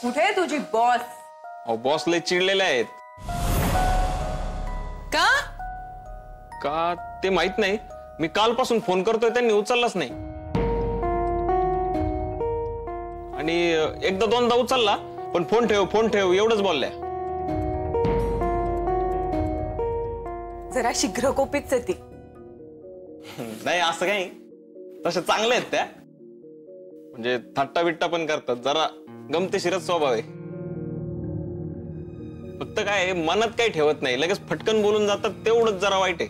कुठे आहे तुझी बॉस? बॉस लय चिडलेले आहेत. का? का ते माहित नाही. मी कालपासून फोन करतोय त्यांनी उचललाच नाही. आणि एकदा दोनदा उचलला पण फोन ठेव एवढंच बोलल्या. जरा शीघ्रकोपीच आहे ती. नाही असं काही, तसे चांगले आहेत त्या. म्हणजे थट्टा बिट्टा पण करतात, जरा गमतीशीरच स्वभाव आहे. फक्त काय मनात काही ठेवत नाही, लगेच फटकन बोलून जातात, तेवढंच जरा वाईट आहे.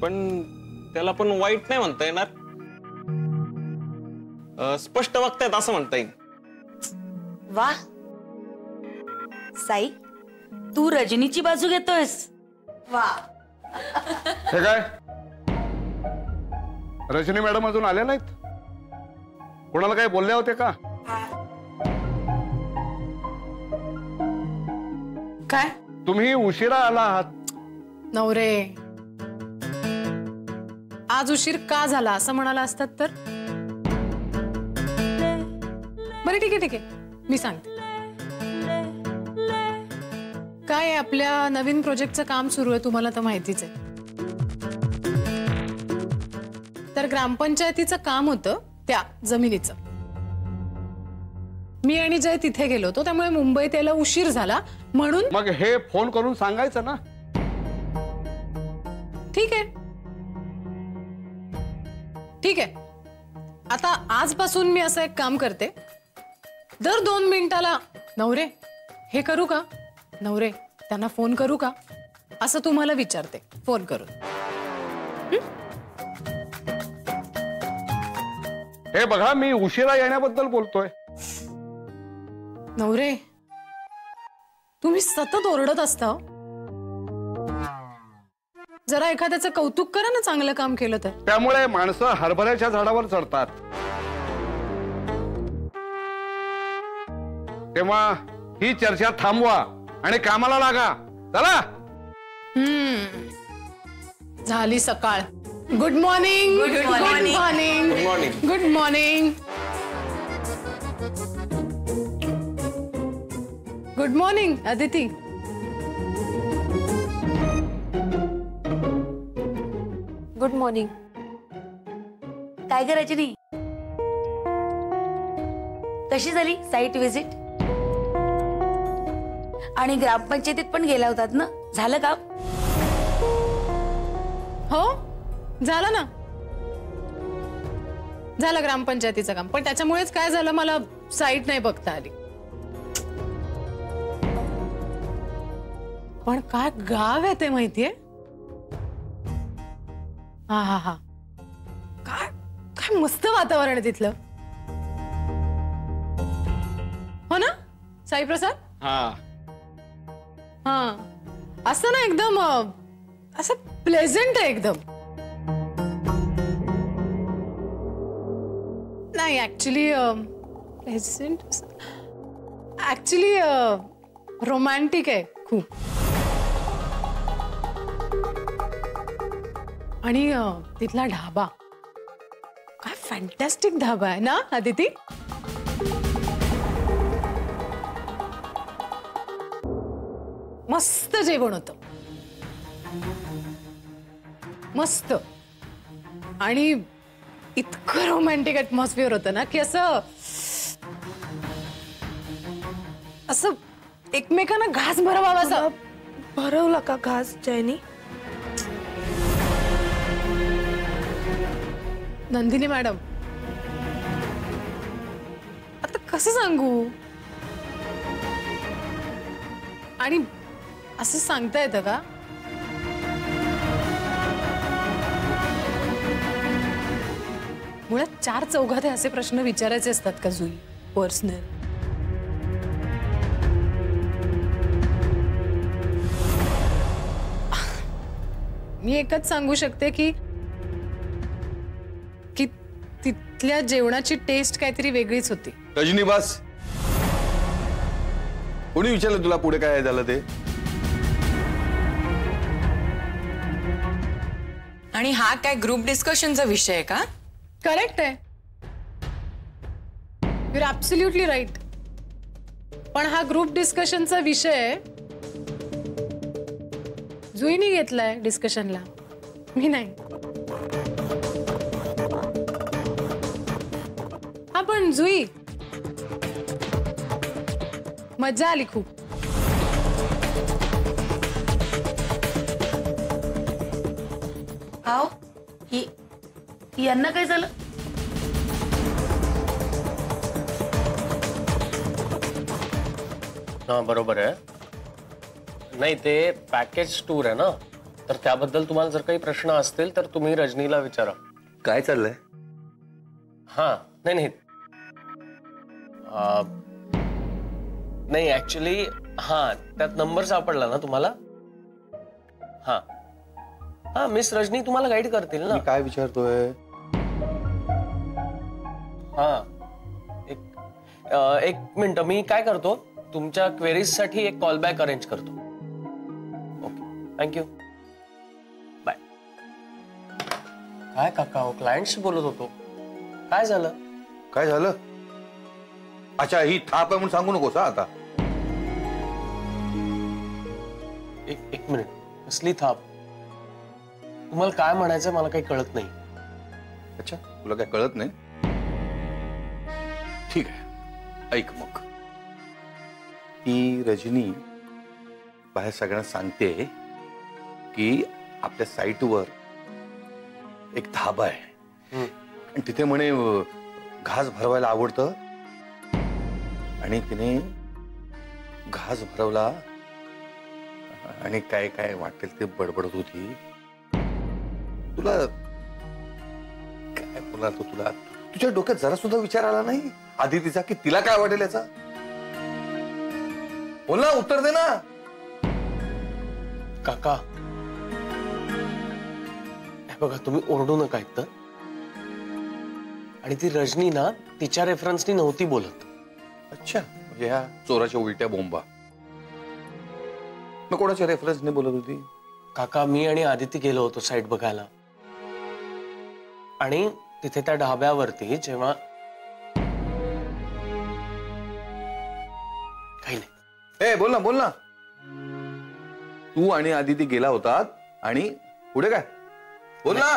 पण त्याला पण वाईट नाही म्हणता येणार, स्पष्ट वागतायत असं म्हणता येईल. वा साई, तू रजनीची बाजू घेतोयस. वा. हे काय, रजनी मॅडम अजून आल्या नाहीत? कोणाला काही बोलले होते का? काय तुम्ही उशिरा आला आहात. नवरे, आज उशीर का झाला असं म्हणाला असतात तर. बरं ठीक आहे मी सांगते. काय आपल्या नवीन प्रोजेक्टचं काम सुरू आहे, तुम्हाला तर माहितीच आहे. तर ग्रामपंचायतीचं काम होतं त्या जमिनीचं. मी आणि जय तिथे गेलो होतो, त्यामुळे मुंबईत यायला उशीर झाला. म्हणून मग हे फोन करून सांगायचं ना. ठीक आहे. आता आजपासून मी असं एक काम करते, दर 2 मिनिटाला नवरे हे करू का, नवरे त्यांना फोन करू का, असं तुम्हाला विचारते फोन करून. हे बघा, मी उशिरा येण्याबद्दल बोलतोय. नवरे, तुम्ही सतत ओरडत असता. जरा एखाद्याचं कौतुक करा ना, चांगलं काम केलं तर. त्यामुळे माणसं हरभऱ्याच्या झाडावर चढतात. तेव्हा ही चर्चा थांबवा आणि कामाला लागा. चला. झाली सकाळ. Good morning. Good morning. Good morning. Good morning Aditi. Good morning. काय ग रजनी, कशी झाली साईट व्हिजिट? आणि ग्रामपंचायतीत पण गेला होतात ना, झालं काम? हो झालं ना, झालं ग्रामपंचायतीचं काम. पण त्याच्यामुळेच काय झालं, मला साईट नाही बघता आली. पण काय गाव आहे ते माहितीये? हा काय काय मस्त वातावरण आहे तिथलं. हो ना साई प्रसाद? हा असं ना एकदम असं प्लेझंट आहे एकदम. नाही ऍक्च्युली प्लेझंट, ऍक्च्युली रोमॅन्टिक आहे खूप. आणि तिथला ढाबा काय फॅन्टॅस्टिक ढाबा आहे ना अदिती. मस्त जेवण होतं, मस्त. आणि इतकं रोमॅन्टिक ऍटमॉस्फिअर होतं ना की असं असं एकमेकांना घास भरवावा. असं भरवला का घास जयनी? नंदिनी मॅडम, आता कसं सांगू? आणि असं सांगता येतं का? मुळात 4 चौघात असे प्रश्न विचारायचे असतात का जुई? पर्सनल. मी एकच सांगू शकते की तिथल्या जेवणाची टेस्ट काहीतरी वेगळीच होती. रजनी बस. कोणी विचारलं तुला पुढे काय झालं ते? आणि हा काय ग्रुप डिस्कशनचा विषय आहे का? करेक्ट आहे. Your absolutely right. पण हा ग्रुप डिस्कशनचा विषय जुईने घेतलाय डिस्कशनला, मी नाही. हा पण जुई, मजा आली खूप. आओ ही यांना काय झालं? हां बरोबर आहे. नाही ते पॅकेज टूर आहे ना, तर त्याबद्दल तुम्हाला जर काही प्रश्न असतील तर तुम्ही रजनीला विचारा. काय चाललंय? हां नाही नाही ऍक्च्युली हां त्यात नंबर सापडला ना तुम्हाला. हां हां मिस रजनी तुम्हाला गाईड करतील ना. मी काय विचारतोय? हां एक मिनिट, मी काय करतो तुमच्या क्वेरीज साठी एक कॉल बॅक अरेंज करतो. Okay thank you bye. काय काका क्लायंटशी बोलत होतो, काय झालं? काय झालं? अच्छा ही थाप आहे म्हणून सांगू नकोस हा आता. एक मिनिट, कसली थाप? तुम्हाला काय म्हणायचं मला काही कळत नाही. अच्छा तुला काय कळत नाही? ठीक आहे ऐक मग. ती रजनी बाहेर सगळ्यांना सांगते की आपल्या साईटवर एक धाबा आहे आणि तिथे म्हणे घास भरवायला आवडतं आणि तिने घास भरवला आणि काय काय वाटेल ते बडबडत होती. तुला काय बोला तो तुला तुझ्या डोक्यात जरा सुद्धा विचार आला नाही आदितीचा की तिला काय वाटेल याचा? बोल ना, उत्तर दे ना. काका बघा तुम्ही ओरडू नका एकतर. आणि ती रजनी ना तिच्या रेफरन्सनी नव्हती बोलत. अच्छा म्हणजे ह्या चोराच्या उलट्या बोंबा. मग कोणाच्या रेफरन्सने बोलत होती? काका मी आणि आदिती गेलो होतो साईट बघायला आणि तिथे त्या ढाब्यावरती जेव्हा काही नाही. ए बोल ना बोल ना. तू आणि आदिती गेला होतात आणि पुढे काय? बोल ना.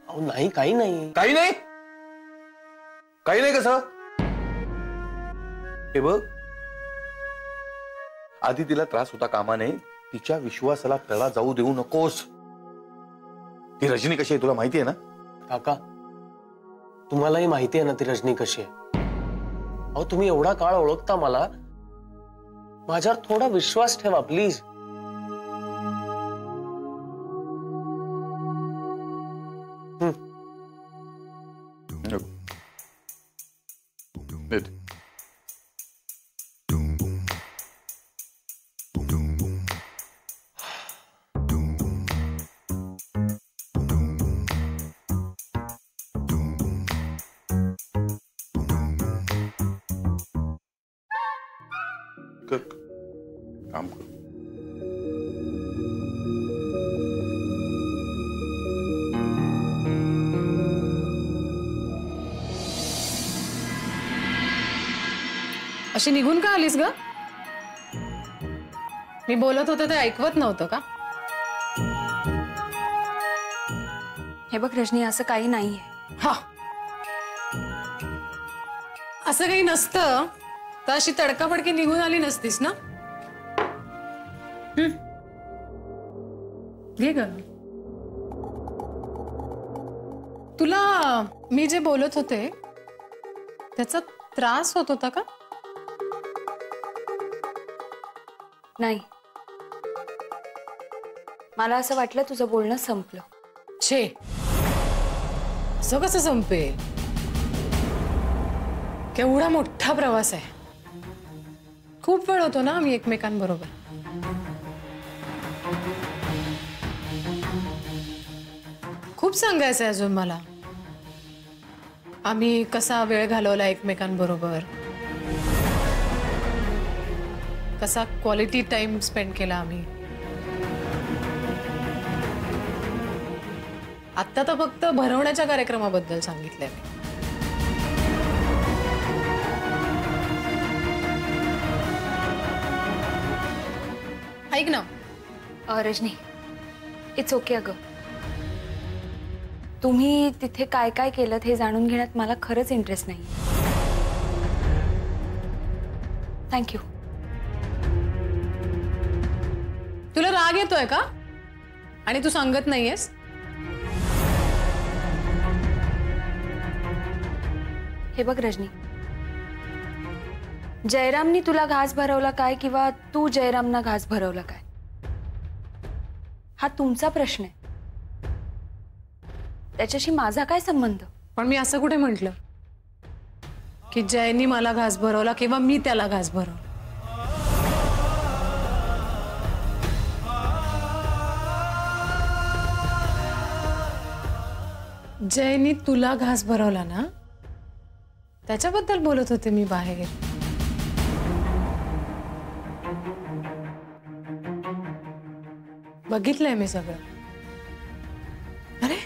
अहो नाही काही नाही. काही नाही? काही नाही कसं? हे बघ आदितीला त्रास होता कामा नये. तिच्या विश्वासाला तडा जाऊ देऊ नकोस. ती रजनी कशी आहे तुला माहिती आहे ना? काका तुम्हालाही माहिती आहे ना ती रजनी कशी आहे. अहो तुम्ही एवढा काळ ओळखता मला, माझ्यावर थोडा विश्वास ठेवा प्लीज. काम कर. अशी निघून का आलीस ग? मी बोलत होते ते ऐकवत नव्हतं का? हे बघ रजनी, असं काही नाहीये. हा असं काही नसतं तर अशी तडकाफडकी निघून आली नसतीस ना. घे ग. तुला मी जे बोलत होते त्याचा त्रास होत होता का? नाही, मला असं वाटलं तुझं बोलणं संपलं. छे, असं कसं संपेल? केवढा मोठा प्रवास आहे. खूप वेळ होतो ना आम्ही एकमेकांबरोबर. खूप सांगायचं आहे अजून मला. आम्ही कसा वेळ घालवला एकमेकांबरोबर, कसा क्वालिटी टाइम स्पेंड केला आम्ही. आत्ता तर फक्त भरवण्याच्या कार्यक्रमाबद्दल सांगितलंय मी. ऐक ना, रजनी, इट्स ओके. अगं, तुम्ही तिथे काय काय केलं हे जाणून घेण्यात मला खरंच इंटरेस्ट नाही. थँक्यू. तुला राग येतोय का? आणि तू सांगत नाहीयेस? हे बघ रजनी, जयरामनी तुला घास भरवला काय किंवा तू जयरामना घास भरवला काय, हा तुमचा प्रश्न आहे. त्याच्याशी माझा काय संबंध? पण मी असं कुठे म्हटलं की जयनी मला घास भरवला किंवा मी त्याला घास भरवला. जयनी तुला घास भरवला ना, त्याच्याबद्दल बोलत होते मी बाहेर. बघितलंय मी सगळं. अरे,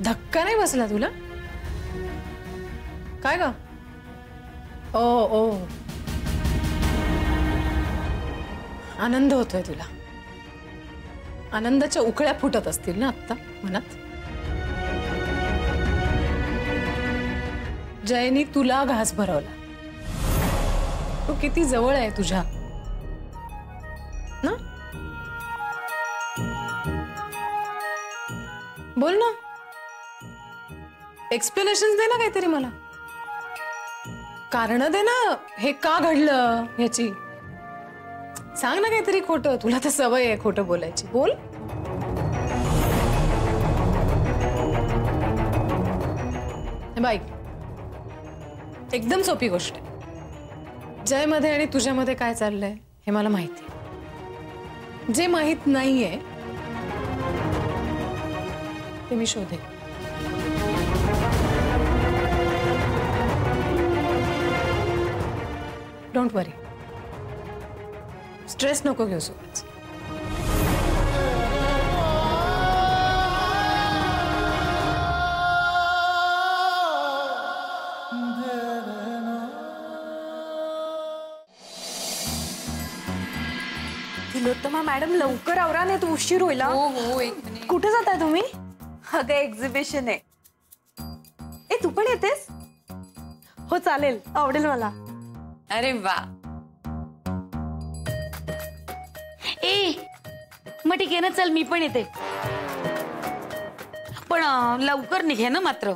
धक्का नाही बसला तुला? काय ग? ओ ओ, आनंद होतोय तुला. आनंदाच्या उकळ्या फुटत असतील ना आत्ता मनात. जयनी तुला घास भरवला. तो किती जवळ आहे तुझ्या ना? बोल ना, एक्सप्लेनेशन दे ना काहीतरी मला. कारण दे ना, हे का घडलं याची. सांग ना काहीतरी खोटं. तुला तर सवय आहे खोटं बोलायची. बोल. बाई, एकदम सोपी गोष्ट आहे. जय मध्ये आणि तुझ्यामध्ये काय चाललंय हे मला माहिती आहे. जे माहित नाहीये ते मी शोधेन. Don't worry. स्ट्रेस नको घेऊ सोबत. तिलोत्तमा मॅडम, लवकर आवरा नाही तू उशीर होईल. हो हो, एक मिनिट. कुठे जाताय तुम्ही? अगं, एक्झिबिशन आहे. ए, तू पण येतेस? हो चालेल, आवडेल मला. अरे वा. ए मग ठीक आहे ना, चल मी पण येते. पण लवकर निघे ना मात्र.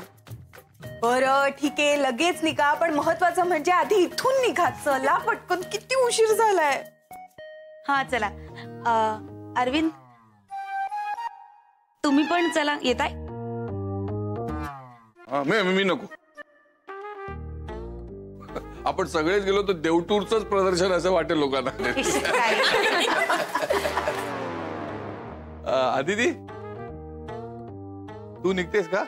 बरं ठीक आहे, लगेच निघा. पण महत्वाचं म्हणजे आधी इथून निघा. चला पटकन, किती उशीर झालाय. हा चला. अरविंद, तुम्ही पण चला. येताय? मी नको. आपण सगळेच गेलो तर देवटूरच प्रदर्शन असं वाटेल लोकांना. अदिती, तू निघतेस का?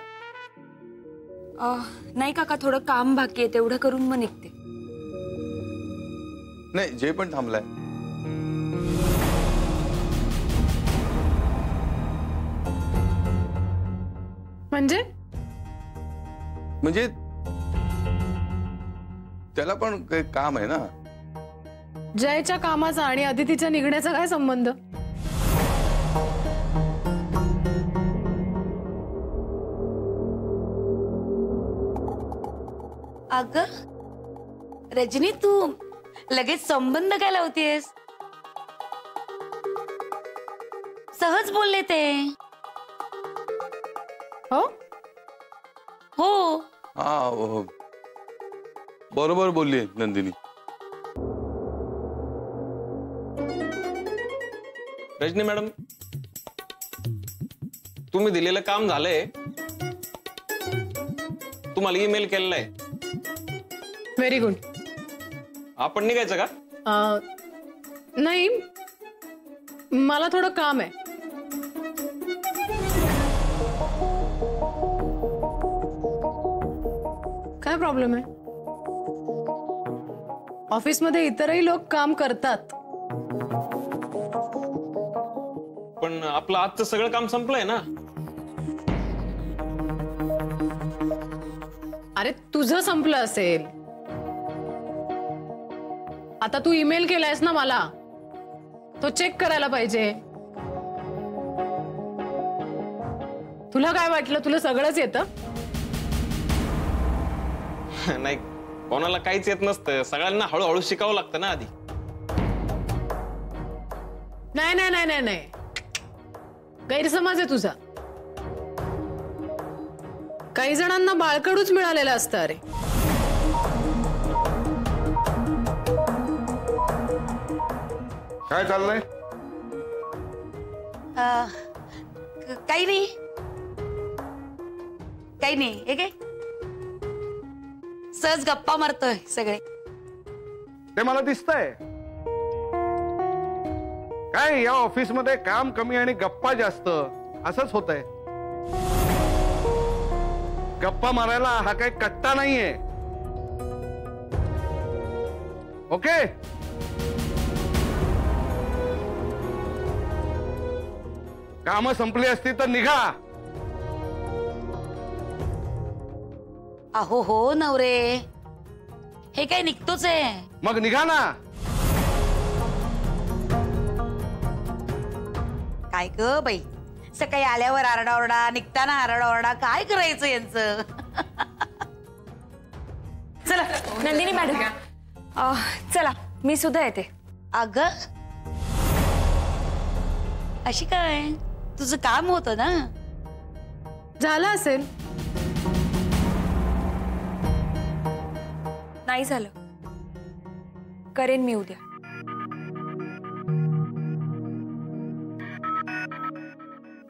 नाही काका, थोडं काम बाकी आहे, तेवढं करून मग निघते. नाही, जे पण थांबलाय. म्हणजे त्याला पण काही काम आहे ना. जयच्या कामाचा आणि अदितीच्या निघण्याचा काय संबंध? अगं रजनी, तू लगेच संबंध काय लावतेस? सहज बोलले ते. हो हो. हा, हो, बरोबर बोलली नंदिनी. रजनी मॅडम, तुम्ही दिलेलं काम झालंय. तुम्हाला ईमेल केलेला आहे. Very good. आपण निघायचं का? नाही, मला थोडं काम आहे. काय प्रॉब्लेम आहे? ऑफिसमध्ये इतरही लोक काम करतात. पण आपलं आजचं सगळं काम संपलंय ना. अरे, तुझं संपलं असेल. आता तू ईमेल केलायस ना मला तो चेक करायला पाहिजे. तुला काय वाटलं तुला सगळंच येतं? नाही, कोणाला काहीच येत नसतं. सगळ्यांना हळूहळू शिकावं लागतं ना आधी. नाही नाही नाही नाही नाही, गैरसमज आहे तुझा. काही जणांना बाळकडूच मिळालेलं असतं. अरे काय चाललंय? काही नाही, काही नाही. हे काय सहज गप्पा मारतोय सगळे. ते मला दिसतंय. काय या ऑफिस मध्ये काम कमी आणि गप्पा जास्त असंच होतंय. गप्पा मारायला हा काही कट्टा नाहीये. ओके, कामं संपली असती तर निघा. अहो हो नवरे, हे काय निघतोच आहे. मग निघा ना. काय ग बाई, सकाळी आल्यावर आरडाओरडा, निघताना आरडाओरडा, काय करायचं यांचं? चला नंदिनी मॅडम, चला मी सुद्धा येते. अग अशी काय, तुझं काम होतं ना. झालं असेल. नाही झालं, करेन मी उद्या.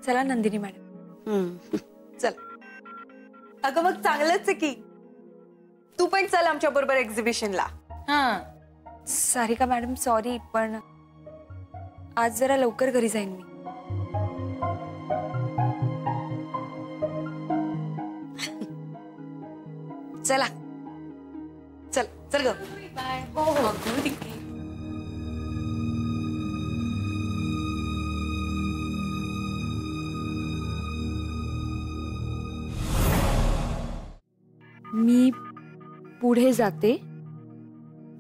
चला नंदिनी मॅडम. चल. अगं मग चांगलंच आहे की. तू पण चल आमच्या बरोबर एक्झिबिशनला. हा, सारिका मॅडम सॉरी, पण आज जरा लवकर घरी जाईन मी. चला चल चल ग. मी पुढे जाते,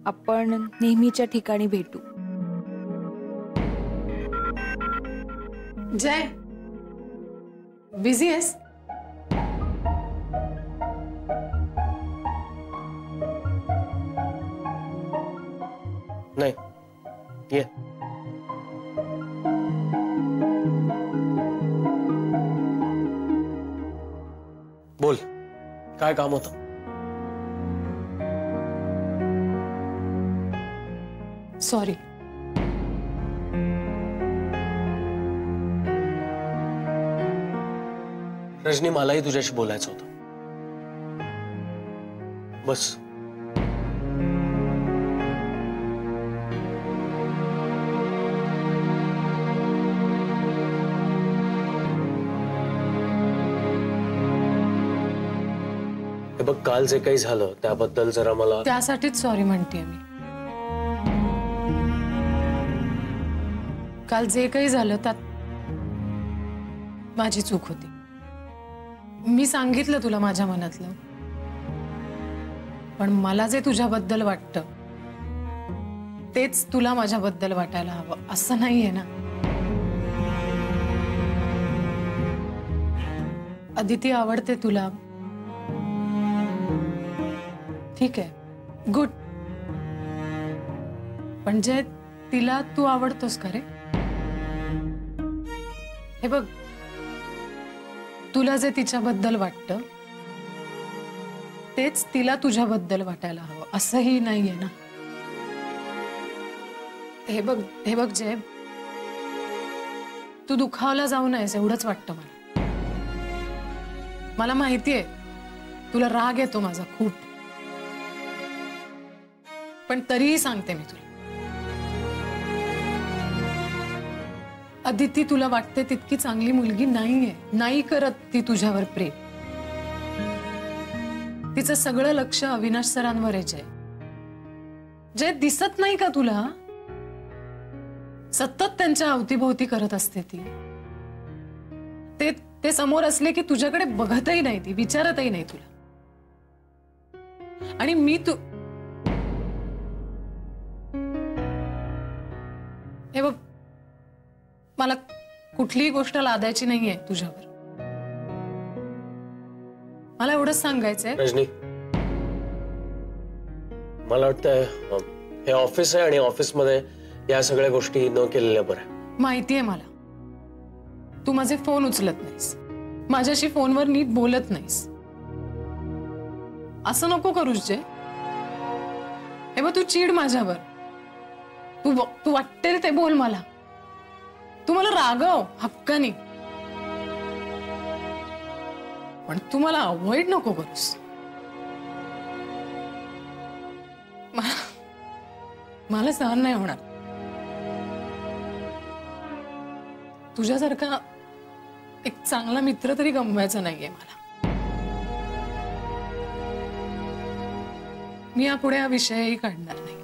आपण नेहमीच्या ठिकाणी भेटू. जय, बिझी आहेस? नाही, ये. बोल, काय काम होतं? सॉरी. रजनी, मलाही तुझ्याशी बोलायचं होतं. बस. हे बघ, काल जे काही झालं त्याबद्दल जरा मला. त्यासाठीच सॉरी म्हणतेय मी. काल जे काही झालं त्यात माझी चूक होती. मी सांगितलं तुला माझ्या मनातलं, पण मला जे तुझ्याबद्दल वाटतं तेच तुला माझ्याबद्दल वाटायला हवं असं नाहीये ना. अदिती आवडते तुला, ठीक आहे, गुड. पण जे तिला तू आवडतोस का रे? हे बघ, तुला जे तिच्याबद्दल वाटतं तेच तिला तुझ्याबद्दल वाटायला हवं असंही नाहीये ना. हे बघ जय, तू दुखावला जाऊ नयेस एवढंच वाटतं मला. मला माहितीये तुला राग येतो माझा खूप, पण तरीही सांगते मी तुला, अदिती तुला वाटते तितकी चांगली मुलगी नाहीये. नाही करत ती तुझ्यावर प्रेम. तिचं सगळं लक्ष अविनाश सरांवर आहे. जय, दिसत नाही का तुला? सतत त्यांच्या अवतीभोवती करत असते ती. ते समोर असले की तुझ्याकडे बघतही नाही, ती विचारतही नाही तुला. आणि मी हे बघ, मला कुठलीही गोष्ट लादायची नाहीये तुझ्यावर. मला एवढंच सांगायचंय. रजनी, मला वाटतंय हे ऑफिस आहे आणि ऑफिसमध्ये या सगळ्या गोष्टी न केलेल्या बऱ्या. माहितीये मला, तू माझे फोन उचलत नाहीस, माझ्याशी फोनवर नीट बोलत नाहीस. असं नको करूस जे. हे बघ, तू चिड माझ्यावर. तू वाटेल ते बोल मला. तू मला रागव हक्कानी, पण तू मला अवॉइड नको करूस. मला सहन नाही होणार. तुझ्यासारखा एक चांगला मित्र तरी गमवायचा नाहीये मला. मी यापुढे हा विषयही काढणार नाही.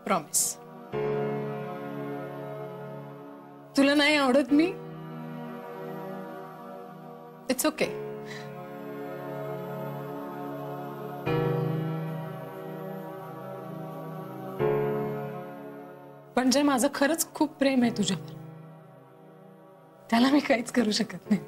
प्रॉमिस. तुला नाही आवडत मी, इट्स ओके. पण जे माझं खरंच खूप प्रेम आहे तुझ्यावर, त्याला मी काहीच करू शकत नाही.